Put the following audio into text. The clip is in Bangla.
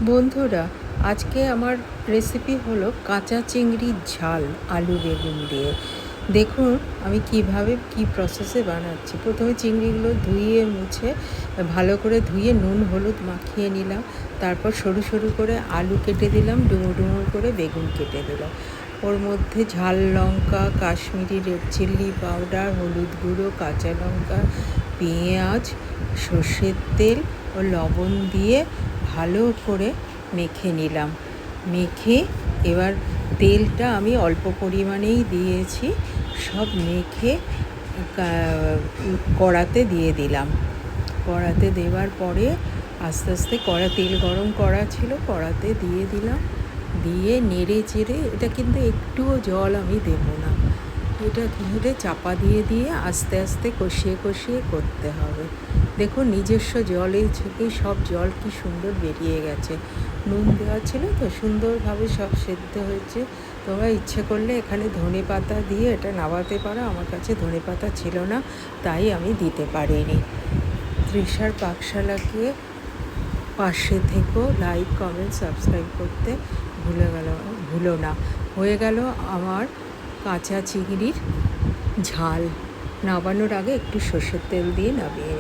বন্ধুরা, আজকে আমার রেসিপি হলো কাঁচা চিংড়ির ঝাল আলু বেগুন দিয়ে। দেখুন আমি কিভাবে কি প্রসেসে বানাচ্ছি। প্রথমে চিংড়িগুলো ধুয়ে মুছে ভালো করে ধুয়ে নুন হলুদ মাখিয়ে নিলাম। তারপর সরু সরু করে আলু কেটে দিলাম, ডুমো ডুমো করে বেগুন কেটে দিলাম। ওর মধ্যে ঝাল লঙ্কা, কাশ্মীরি রেড চিলি পাউডার, হলুদ গুঁড়ো, কাঁচা লঙ্কা, পেঁয়াজ, সর্ষের তেল ও লবণ দিয়ে ভালো করে মেখে নিলাম। মেখে এবার তেলটা আমি অল্প পরিমাণেই দিয়েছি। সব মেখে কড়াতে দিয়ে দিলাম। কড়াতে দেওয়ার পরে আস্তে আস্তে তেল গরম করা ছিল, কড়াতে দিয়ে দিলাম। দিয়ে নেড়ে চেড়ে, এটা কিন্তু একটুও জল আমি দেবো না, এটা ধরে চাপা দিয়ে দিয়ে আস্তে আস্তে কষিয়ে কষিয়ে করতে হবে। দেখুন নিজস্ব জলের থেকেই সব জল কি সুন্দর বেরিয়ে গেছে। নুন দেওয়া ছিল তো সুন্দরভাবে সব সেদ্ধ হয়েছে। তোমরা ইচ্ছে করলে এখানে ধনে পাতা দিয়ে এটা নামাতে পারো, আমার কাছে ধনে পাতা ছিল না তাই আমি দিতে পারিনি। তৃষার পাকশালাকে পাশে থেকেও লাইক কমেন্ট সাবস্ক্রাইব করতে ভুলো না। হয়ে গেল আমার কাঁচা চিংড়ির ঝাল। নামানোর আগে একটু সর্ষের তেল দিয়ে নামিয়ে